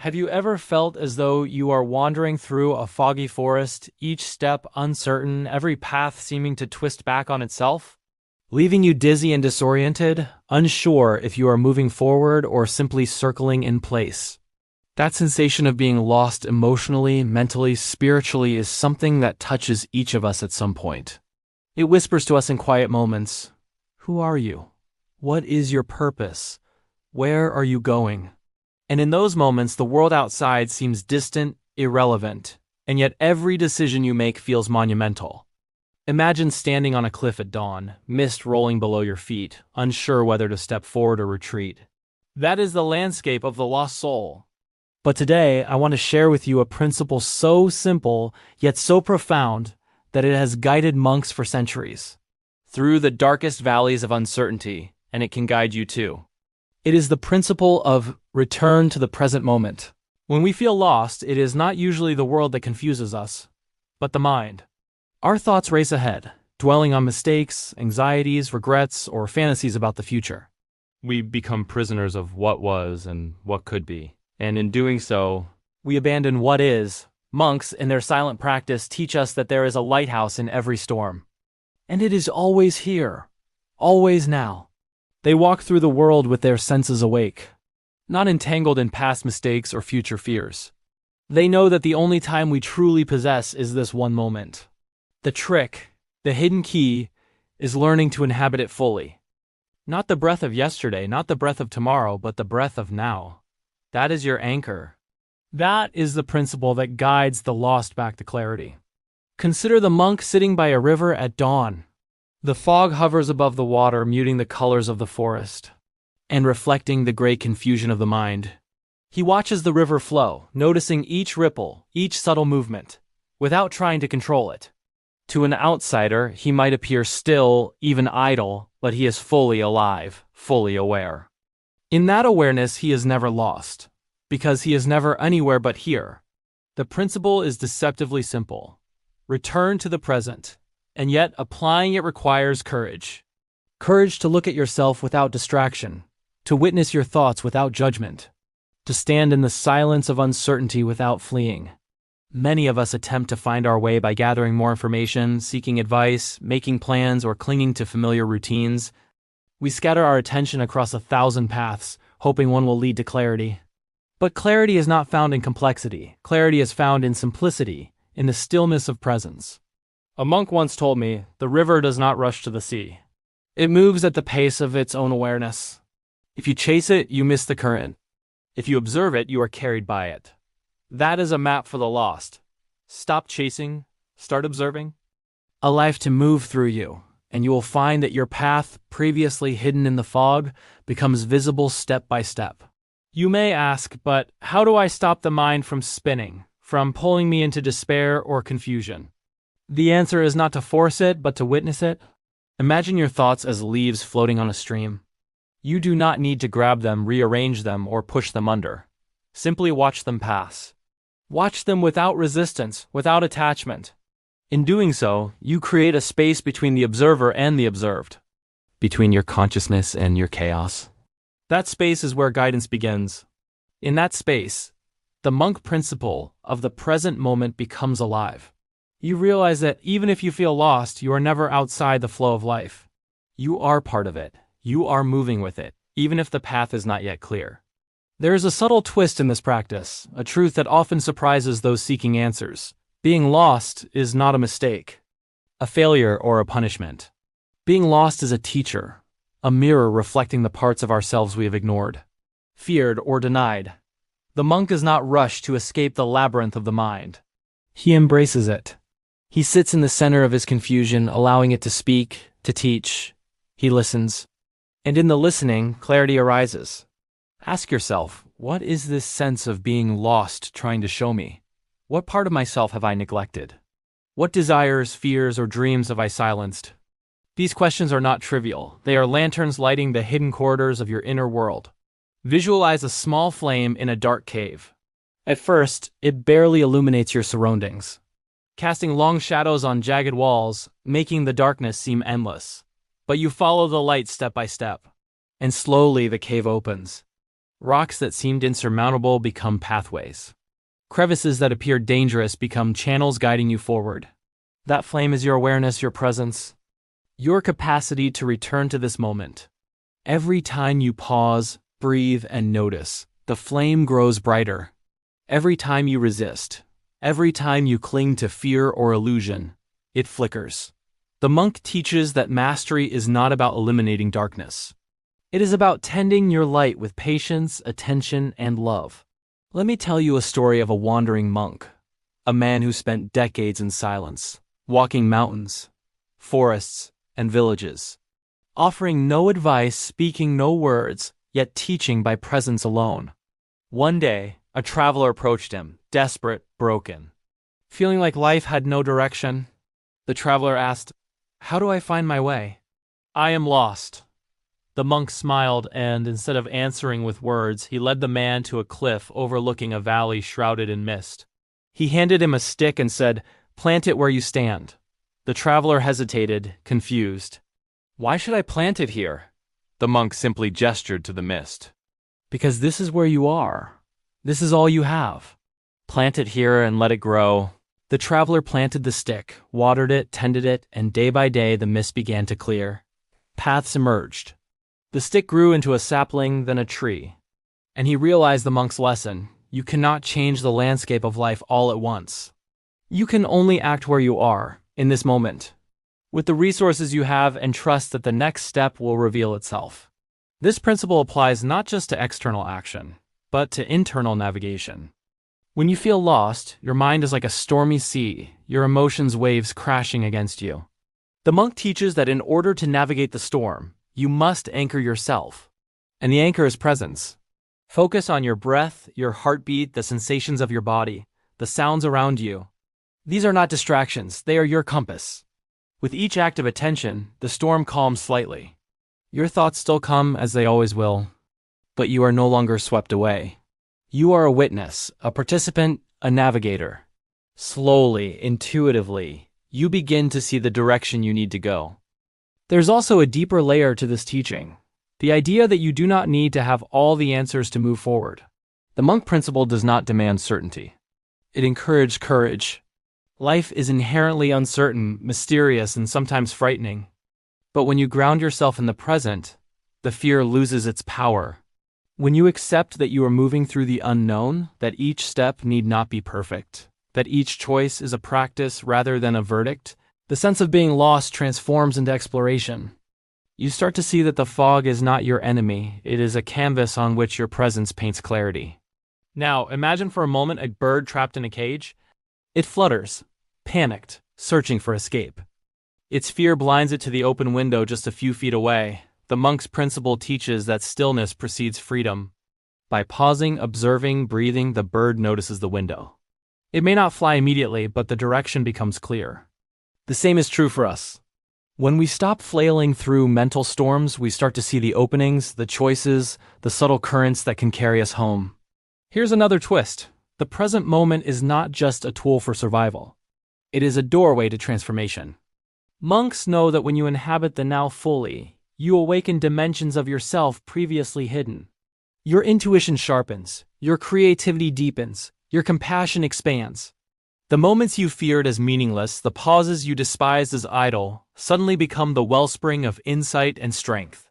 Have you ever felt as though you are wandering through a foggy forest, each step uncertain, every path seeming to twist back on itself? Leaving you dizzy and disoriented, unsure if you are moving forward or simply circling in place. That sensation of being lost emotionally, mentally, spiritually is something that touches each of us at some point. It whispers to us in quiet moments, "Who are you? What is your purpose? Where are you going?" And in those moments, the world outside seems distant, irrelevant, and yet every decision you make feels monumental. Imagine standing on a cliff at dawn, mist rolling below your feet, unsure whether to step forward or retreat. That is the landscape of the lost soul. But today, I want to share with you a principle so simple, yet so profound, that it has guided monks for centuries. Through the darkest valleys of uncertainty, and it can guide you too. It is the principle of return to the present moment. When we feel lost, it is not usually the world that confuses us, but the mind. Our thoughts race ahead, dwelling on mistakes, anxieties, regrets, or fantasies about the future. We become prisoners of what was and what could be, and in doing so, we abandon what is. Monks, in their silent practice, teach us that there is a lighthouse in every storm. And it is always here, always now. They walk through the world with their senses awake, not entangled in past mistakes or future fears. They know that the only time we truly possess is this one moment. The trick, the hidden key, is learning to inhabit it fully. Not the breath of yesterday, not the breath of tomorrow, but the breath of now. That is your anchor. That is the principle that guides the lost back to clarity. Consider the monk sitting by a river at dawn. The fog hovers above the water, muting the colors of the forest and reflecting the gray confusion of the mind. He watches the river flow, noticing each ripple, each subtle movement, without trying to control it. To an outsider, he might appear still, even idle, but he is fully alive, fully aware. In that awareness, he is never lost, because he is never anywhere but here. The principle is deceptively simple. Return to the present. And yet, applying it requires courage. Courage to look at yourself without distraction, to witness your thoughts without judgment, to stand in the silence of uncertainty without fleeing. Many of us attempt to find our way by gathering more information, seeking advice, making plans, or clinging to familiar routines. We scatter our attention across 1,000 paths, hoping one will lead to clarity. But clarity is not found in complexity. Clarity is found in simplicity, in the stillness of presence. A monk once told me, "The river does not rush to the sea. It moves at the pace of its own awareness. If you chase it, you miss the current. If you observe it, you are carried by it." That is a map for the lost. Stop chasing, start observing. A life to move through you, and you will find that your path, previously hidden in the fog, becomes visible step by step. You may ask, but how do I stop the mind from spinning, from pulling me into despair or confusion? The answer is not to force it, but to witness it. Imagine your thoughts as leaves floating on a stream. You do not need to grab them, rearrange them, or push them under. Simply watch them pass. Watch them without resistance, without attachment. In doing so, you create a space between the observer and the observed, between your consciousness and your chaos. That space is where guidance begins. In that space, the monk principle of the present moment becomes alive. You realize that even if you feel lost, you are never outside the flow of life. You are part of it. You are moving with it, even if the path is not yet clear. There is a subtle twist in this practice, a truth that often surprises those seeking answers. Being lost is not a mistake, a failure, or a punishment. Being lost is a teacher, a mirror reflecting the parts of ourselves we have ignored, feared, or denied. The monk is not rushed to escape the labyrinth of the mind. He embraces it. He sits in the center of his confusion, allowing it to speak, to teach. He listens. And in the listening, clarity arises. Ask yourself, what is this sense of being lost trying to show me? What part of myself have I neglected? What desires, fears, or dreams have I silenced? These questions are not trivial. They are lanterns lighting the hidden corridors of your inner world. Visualize a small flame in a dark cave. At first, it barely illuminates your surroundings, casting long shadows on jagged walls, making the darkness seem endless. But you follow the light step by step, and slowly the cave opens. Rocks that seemed insurmountable become pathways. Crevices that appeared dangerous become channels guiding you forward. That flame is your awareness, your presence, your capacity to return to this moment. Every time you pause, breathe, and notice, the flame grows brighter. Every time you resist, every time you cling to fear or illusion, it flickers. The monk teaches that mastery is not about eliminating darkness. It is about tending your light with patience, attention, and love. Let me tell you a story of a wandering monk, a man who spent decades in silence, walking mountains, forests, and villages, offering no advice, speaking no words, yet teaching by presence alone. One day, a traveler approached him, desperate, broken. Feeling like life had no direction, the traveler asked, "How do I find my way?" "I am lost." The monk smiled and, instead of answering with words, he led the man to a cliff overlooking a valley shrouded in mist. He handed him a stick and said, "Plant it where you stand." The traveler hesitated, confused. "Why should I plant it here?" The monk simply gestured to the mist. "Because this is where you are. This is all you have. Plant it here and let it grow." The traveler planted the stick, watered it, tended it, and day by day the mist began to clear. Paths emerged. The stick grew into a sapling, then a tree. And he realized the monk's lesson: you cannot change the landscape of life all at once. You can only act where you are, in this moment, with the resources you have, and trust that the next step will reveal itself. This principle applies not just to external action, but to internal navigation. When you feel lost, your mind is like a stormy sea, your emotions waves crashing against you. The monk teaches that in order to navigate the storm, you must anchor yourself. And the anchor is presence. Focus on your breath, your heartbeat, the sensations of your body, the sounds around you. These are not distractions, they are your compass. With each act of attention, the storm calms slightly. Your thoughts still come, as they always will, but you are no longer swept away. You are a witness, a participant, a navigator. Slowly, intuitively, you begin to see the direction you need to go. There's also a deeper layer to this teaching, the idea that you do not need to have all the answers to move forward. The monk principle does not demand certainty. It encourages courage. Life is inherently uncertain, mysterious, and sometimes frightening. But when you ground yourself in the present, the fear loses its power. When you accept that you are moving through the unknown, that each step need not be perfect, that each choice is a practice rather than a verdict, the sense of being lost transforms into exploration. You start to see that the fog is not your enemy, it is a canvas on which your presence paints clarity. Now, imagine for a moment a bird trapped in a cage. It flutters, panicked, searching for escape. Its fear blinds it to the open window just a few feet away. The monk's principle teaches that stillness precedes freedom. By pausing, observing, breathing, the bird notices the window. It may not fly immediately, but the direction becomes clear. The same is true for us. When we stop flailing through mental storms, we start to see the openings, the choices, the subtle currents that can carry us home. Here's another twist. The present moment is not just a tool for survival. It is a doorway to transformation. Monks know that when you inhabit the now fully, you awaken dimensions of yourself previously hidden. Your intuition sharpens, your creativity deepens, your compassion expands. The moments you feared as meaningless, the pauses you despised as idle, suddenly become the wellspring of insight and strength.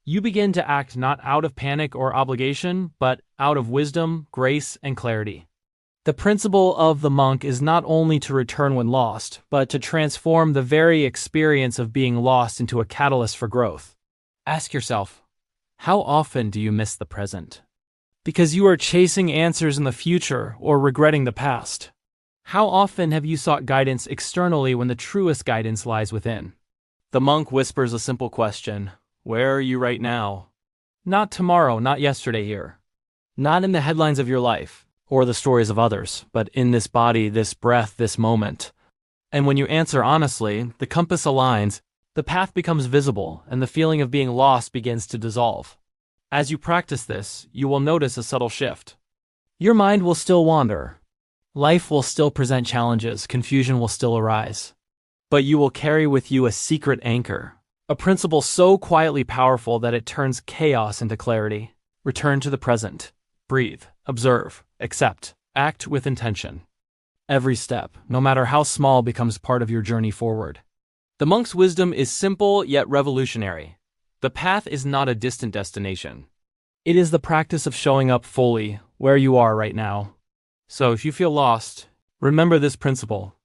You begin to act not out of panic or obligation, but out of wisdom, grace, and clarity. The principle of the monk is not only to return when lost, but to transform the very experience of being lost into a catalyst for growth. Ask yourself, how often do you miss the present? Because you are chasing answers in the future or regretting the past. How often have you sought guidance externally when the truest guidance lies within? The monk whispers a simple question: where are you right now? Not tomorrow, not yesterday here. Not in the headlines of your life or the stories of others, but in this body, this breath, this moment. And when you answer honestly, the compass aligns, the path becomes visible, and the feeling of being lost begins to dissolve. As you practice this, you will notice a subtle shift. Your mind will still wander. Life will still present challenges, confusion will still arise. But you will carry with you a secret anchor, a principle so quietly powerful that it turns chaos into clarity. Return to the present. Breathe, observe, accept, act with intention. Every step, no matter how small, becomes part of your journey forward. The monk's wisdom is simple yet revolutionary. The path is not a distant destination. It is the practice of showing up fully where you are right now. So if you feel lost, remember this principle.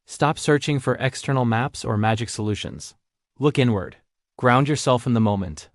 Stop searching for external maps or magic solutions. Look inward. Ground yourself in the moment.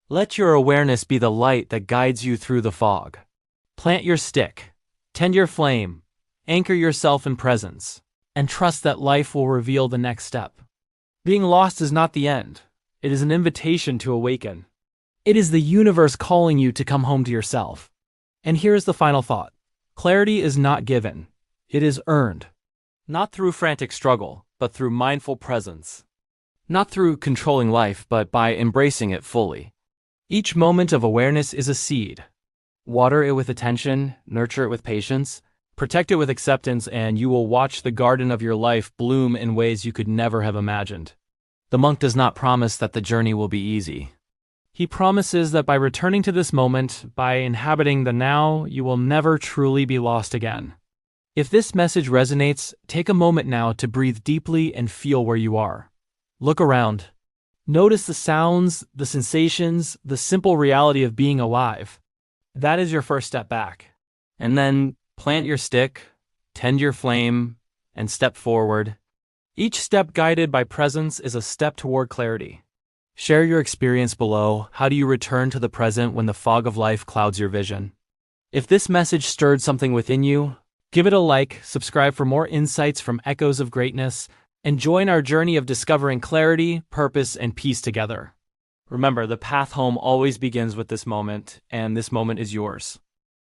Let your awareness be the light that guides you through the fog. Plant your stick. Tend your flame. Anchor yourself in presence. And trust that life will reveal the next step. Being lost is not the end. It is an invitation to awaken. It is the universe calling you to come home to yourself. And here is the final thought. Clarity is not given. It is earned. Not through frantic struggle, but through mindful presence. Not through controlling life, but by embracing it fully. Each moment of awareness is a seed. Water it with attention, nurture it with patience, protect it with acceptance, and you will watch the garden of your life bloom in ways you could never have imagined. The monk does not promise that the journey will be easy. He promises that by returning to this moment, by inhabiting the now, you will never truly be lost again. If this message resonates, take a moment now to breathe deeply and feel where you are. Look around. Notice the sounds, the sensations, the simple reality of being alive. That is your first step back. And then plant your stick, tend your flame, and step forward. Each step guided by presence is a step toward clarity. Share your experience below. How do you return to the present when the fog of life clouds your vision? If this message stirred something within you, give it a like, subscribe for more insights from Echoes of Greatness, and join our journey of discovering clarity, purpose, and peace together. Remember, the path home always begins with this moment, and this moment is yours.